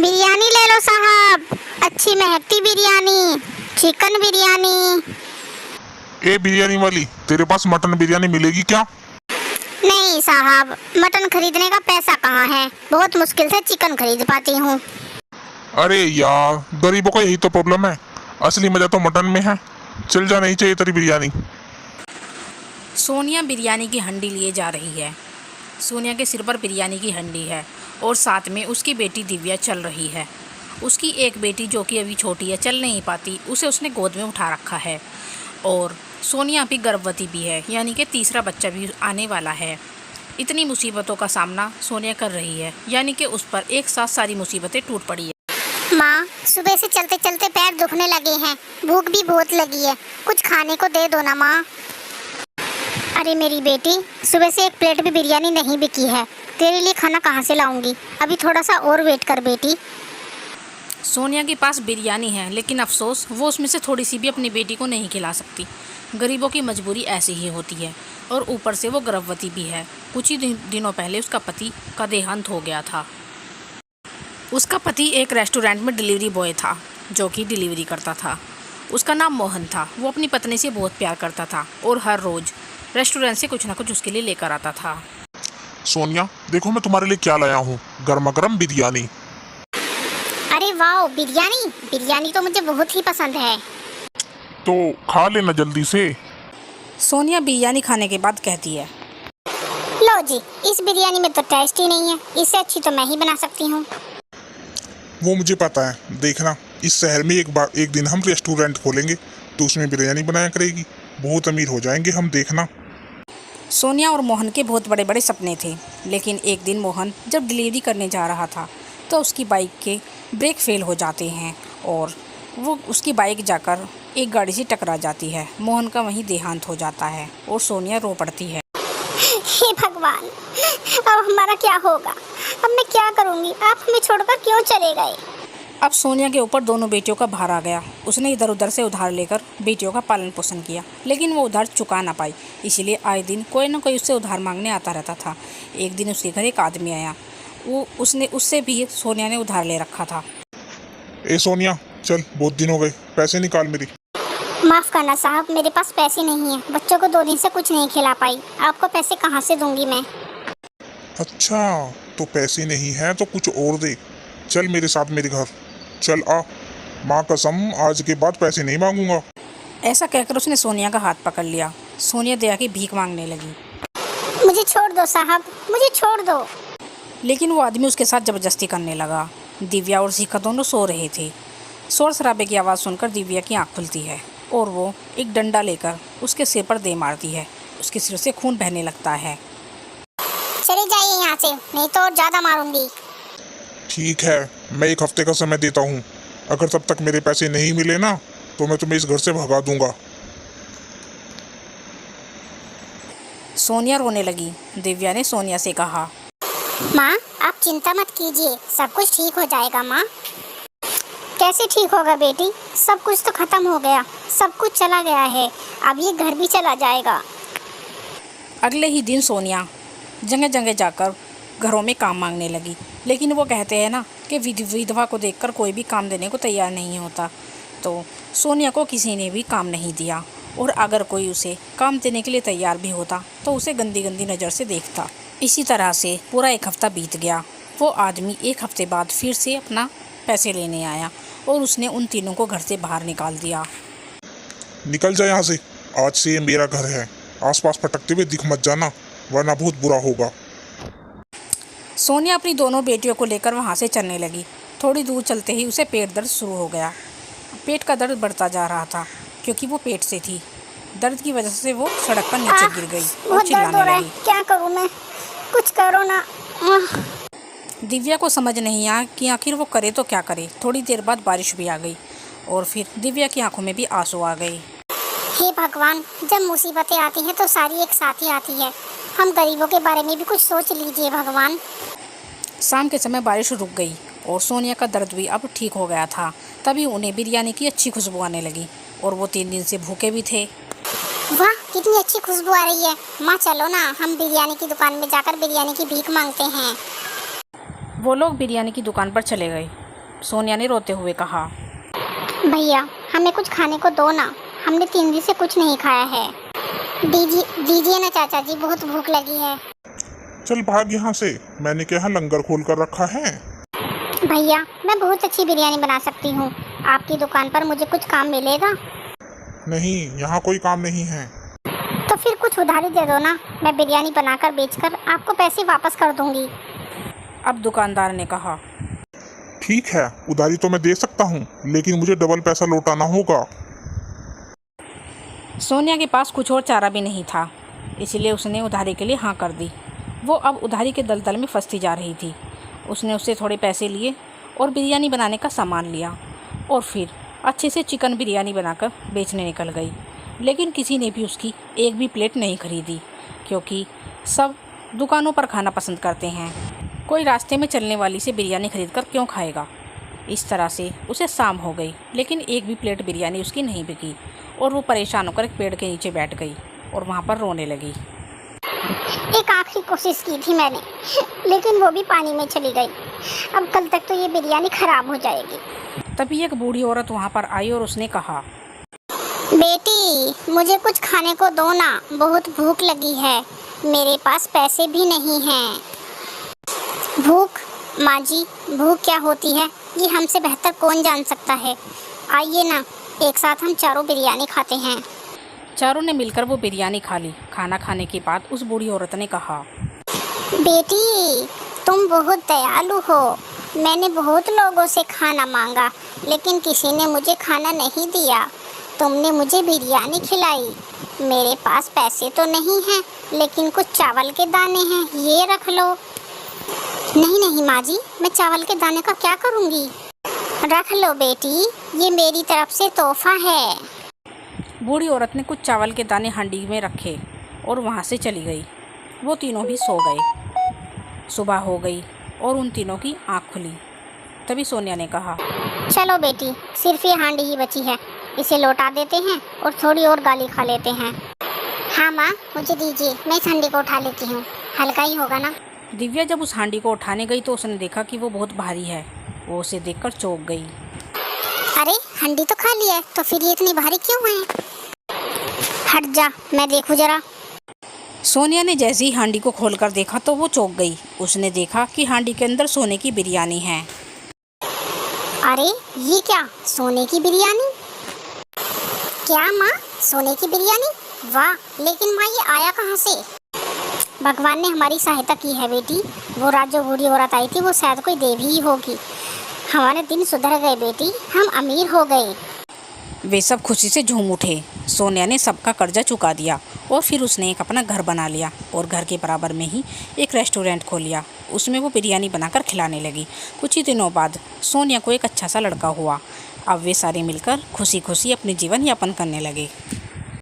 बिरयानी ले लो साहब, अच्छी महकती बिरयानी, चिकन बिरयानी। ए बिरयानी वाली, तेरे पास मटन बिरयानी मिलेगी क्या? नहीं साहब, मटन खरीदने का पैसा कहाँ है, बहुत मुश्किल से चिकन खरीद पाती हूँ। अरे यार, गरीबों का यही तो प्रॉब्लम है। असली मजा तो मटन में है। चल जा, नहीं चाहिए तेरी बिरयानी। सोनिया बिरयानी की हंडी लिए जा रही है। सोनिया के सिर पर बिरयानी की हंडी है और साथ में उसकी बेटी दिव्या चल रही है। उसकी एक बेटी जो कि अभी छोटी है, चल नहीं पाती, उसे उसने गोद में उठा रखा है। और सोनिया अभी गर्भवती भी है, यानी कि तीसरा बच्चा भी आने वाला है। इतनी मुसीबतों का सामना सोनिया कर रही है, यानी कि उस पर एक साथ सारी मुसीबतें टूट पड़ी है। माँ, सुबह से चलते चलते पैर दुखने लगे हैं, भूख भी बहुत लगी है, कुछ खाने को दे दो ना माँ। अरे मेरी बेटी, सुबह से एक प्लेट भी बिरयानी नहीं बिकी है, तेरे लिए खाना कहाँ से लाऊंगी? अभी थोड़ा सा और वेट कर बेटी। सोनिया के पास बिरयानी है, लेकिन अफसोस वो उसमें से थोड़ी सी भी अपनी बेटी को नहीं खिला सकती। गरीबों की मजबूरी ऐसी ही होती है, और ऊपर से वो गर्भवती भी है। कुछ ही दिनों पहले उसका पति का देहांत हो गया था। उसका पति एक रेस्टोरेंट में डिलीवरी बॉय था, जो कि डिलीवरी करता था। उसका नाम मोहन था। वो अपनी पत्नी से बहुत प्यार करता था और हर रोज़ रेस्टोरेंट से कुछ ना कुछ उसके लिए लेकर आता था। सोनिया, देखो मैं तुम्हारे लिए क्या लाया हूँ, गर्मा गर्म बिरयानी। अरे वाह, बिरयानी! बिरयानी तो मुझे बहुत ही पसंद है। तो खा लेना जल्दी से। सोनिया बिरयानी खाने के बाद कहती है, लो जी, इस बिरयानी में तो टेस्ट ही नहीं है, इससे अच्छी तो मैं ही बना सकती हूँ। वो मुझे पता है, देखना इस शहर में एक दिन हम रेस्टोरेंट खोलेंगे तो उसमें बिरयानी बनाया करेगी। बहुत अमीर हो जाएंगे हम, देखना। सोनिया और मोहन के बहुत बड़े बड़े सपने थे, लेकिन एक दिन मोहन जब डिलीवरी करने जा रहा था तो उसकी बाइक के ब्रेक फेल हो जाते हैं और वो उसकी बाइक जाकर एक गाड़ी से टकरा जाती है। मोहन का वहीं देहांत हो जाता है और सोनिया रो पड़ती है। हे भगवान, अब हमारा क्या होगा? अब मैं क्या करूँगी? आप हमें छोड़कर क्यों चले गए? अब सोनिया के ऊपर दोनों बेटियों का भार आ गया। उसने इधर उधर से उधार लेकर बेटियों का पालन पोषण किया, लेकिन वो उधार चुका ना पाई, इसीलिए आए दिन कोई ना कोई उससे उधार मांगने आता रहता था। एक दिन उसके घर एक आदमी आया, उससे भी सोनिया ने उधार ले रखा था। ए सोनिया, चल, बहुत दिन हो गए, पैसे निकाल मेरी। माफ़ करना साहब, मेरे पास पैसे नहीं हैं। बच्चों को 2 दिन से कुछ नहीं खिला पाई, आपको पैसे कहाँ से दूंगी मैं? अच्छा, तो पैसे नहीं है तो कुछ और दे। चल मेरे साथ मेरे घर, चल आ। माँ कसम, आज के बाद पैसे नहीं मांगूंगा। ऐसा कहकर उसने सोनिया का हाथ पकड़ लिया। सोनिया दया की भीख मांगने लगी। मुझे छोड़ दो साहब, मुझे छोड़ दो। लेकिन वो आदमी उसके साथ ज़बरदस्ती करने लगा। दिव्या और शिखा दोनों सो रहे थे। शोर शराबे की आवाज़ सुनकर दिव्या की आँख खुलती है और वो एक डंडा लेकर उसके सिर पर दे मारती है। उसके सिर से खून बहने लगता है। चले जाइए यहाँ से, नहीं तो और ज़्यादा मारूंगी। ठीक है, मैं 1 हफ्ते का समय देता हूँ। अगर तब तक मेरे पैसे नहीं मिले ना तो मैं तुम्हें इस घर से भगा दूंगा। सोनिया रोने लगी। दिव्या ने सोनिया से कहा, माँ, आप चिंता मत कीजिए, सब कुछ ठीक हो जाएगा माँ। कैसे ठीक होगा बेटी? सब कुछ तो खत्म हो गया, सब कुछ चला गया है, अब ये घर भी चला जाएगा। अगले ही दिन सोनिया जगह जगह जाकर घरों में काम मांगने लगी, लेकिन वो कहते हैं ना कि विधवा को देखकर कोई भी काम देने को तैयार नहीं होता। तो सोनिया को किसी ने भी काम नहीं दिया, और अगर कोई उसे काम देने के लिए तैयार भी होता तो उसे गंदी गंदी नज़र से देखता। इसी तरह से पूरा 1 हफ्ता बीत गया। वो आदमी 1 हफ्ते बाद फिर से अपना पैसे लेने आया और उसने उन तीनों को घर से बाहर निकाल दिया। निकल जा यहाँ से, आज से ये मेरा घर है। आसपास भटकते हुए दिख मत जाना, वरना बहुत बुरा होगा। सोनिया अपनी दोनों बेटियों को लेकर वहाँ से चलने लगी। थोड़ी दूर चलते ही उसे पेट दर्द शुरू हो गया। पेट का दर्द बढ़ता जा रहा था, क्योंकि वो पेट से थी। दर्द की वजह से वो सड़क पर नीचे गिर गई और चिल्लाने लगी। क्या करूँ मैं? कुछ करो ना। दिव्या को समझ नहीं आया कि आखिर वो करे तो क्या करे। थोड़ी देर बाद बारिश भी आ गई और फिर दिव्या की आंखों में भी आंसू आ गए। हे भगवान, जब मुसीबतें आती हैं तो सारी एक साथ ही आती है। हम गरीबों के बारे में भी कुछ सोच लीजिए भगवान। शाम के समय बारिश रुक गई और सोनिया का दर्द भी अब ठीक हो गया था। तभी उन्हें बिरयानी की अच्छी खुशबू आने लगी और वो 3 दिन से भूखे भी थे। वाह, कितनी अच्छी खुशबू आ रही है। माँ चलो ना, हम बिरयानी की दुकान में जाकर बिरयानी की भीख मांगते हैं। वो लोग बिरयानी की दुकान पर चले गए सोनिया ने रोते हुए कहा। भैया हमें कुछ खाने को दो ना, हमने 3 दिन से कुछ नहीं खाया है। दीजिए ना चाचा जी, बहुत भूख लगी है। चल भाग यहाँ से, मैंने क्या यहाँ लंगर खोल कर रखा है। भैया मैं बहुत अच्छी बिरयानी बना सकती हूँ, आपकी दुकान पर मुझे कुछ काम मिलेगा? नहीं, यहाँ कोई काम नहीं है। तो फिर कुछ उधारी दे दो ना, मैं बिरयानी बनाकर बेचकर आपको पैसे वापस कर दूंगी। अब दुकानदार ने कहा। ठीक है, उधारी तो मैं दे सकता हूँ, लेकिन मुझे डबल पैसा लौटाना होगा। सोनिया के पास कुछ और चारा भी नहीं था, इसलिए उसने उधारी के लिए हाँ कर दी। वो अब उधारी के दलदल में फंसती जा रही थी। उसने उससे थोड़े पैसे लिए और बिरयानी बनाने का सामान लिया और फिर अच्छे से चिकन बिरयानी बनाकर बेचने निकल गई। लेकिन किसी ने भी उसकी एक भी प्लेट नहीं खरीदी, क्योंकि सब दुकानों पर खाना पसंद करते हैं। कोई रास्ते में चलने वाली से बिरयानी खरीदकर क्यों खाएगा। इस तरह से उसे शाम हो गई, लेकिन एक भी प्लेट बिरयानी उसकी नहीं बिकी और वो परेशान होकर एक पेड़ के नीचे बैठ गई और वहाँ पर रोने लगी। एक आखिरी कोशिश की थी मैंने, लेकिन वो भी पानी में चली गई। अब कल तक तो ये बिरयानी खराब हो जाएगी। तभी एक बूढ़ी औरत वहाँ पर आई और उसने कहा, बेटी मुझे कुछ खाने को दो ना, बहुत भूख लगी है, मेरे पास पैसे भी नहीं हैं। भूख? माँ जी, भूख क्या होती है ये हमसे बेहतर कौन जान सकता है। आइए ना, एक साथ हम चारों बिरयानी खाते हैं। चारों ने मिलकर वो बिरयानी खा ली। खाना खाने के बाद उस बूढ़ी औरत ने कहा, बेटी तुम बहुत दयालु हो, मैंने बहुत लोगों से खाना मांगा लेकिन किसी ने मुझे खाना नहीं दिया, तुमने मुझे बिरयानी खिलाई। मेरे पास पैसे तो नहीं हैं, लेकिन कुछ चावल के दाने हैं, ये रख लो। नहीं नहीं माँ जी, मैं चावल के दाने का क्या करूँगी। रख लो बेटी, ये मेरी तरफ से तोहफा है। बूढ़ी औरत ने कुछ चावल के दाने हांडी में रखे और वहाँ से चली गई। वो तीनों भी सो गए। सुबह हो गई और उन तीनों की आँख खुली। तभी सोनिया ने कहा, चलो बेटी, सिर्फ ये हांडी ही बची है, इसे लौटा देते हैं और थोड़ी और गाली खा लेते हैं। हाँ माँ, मुझे दीजिए, मैं इस हांडी को उठा लेती हूँ, हल्का ही होगा ना। दिव्या जब उस हांडी को उठाने गई तो उसने देखा कि वो बहुत भारी है। वो उसे देखकर चौंक गई। अरे हांडी तो खाली है, तो फिर ये इतनी भारी क्यों है। हट जा, मैं देखूँ जरा। सोनिया ने जैसे ही हांडी को खोलकर देखा तो वो चौंक गई। उसने देखा कि हांडी के अंदर सोने की बिरयानी है। अरे ये क्या, सोने की बिरयानी? क्या माँ, सोने की बिरयानी? वाह, लेकिन माँ ये आया कहाँ से? भगवान ने हमारी सहायता की है बेटी। वो रात जो बूढ़ी औरत आई थी वो शायद कोई देवी ही होगी। हमारे दिन सुधर गए बेटी, हम अमीर हो गए। वे सब खुशी से झूम उठे। सोनिया ने सबका कर्जा चुका दिया और फिर उसने एक अपना घर बना लिया और घर के बराबर में ही एक रेस्टोरेंट खोल लिया। उसमें वो बिरयानी बनाकर खिलाने लगी। कुछ ही दिनों बाद सोनिया को एक अच्छा सा लड़का हुआ। अब वे सारे मिलकर खुशी खुशी अपने जीवन यापन करने लगे।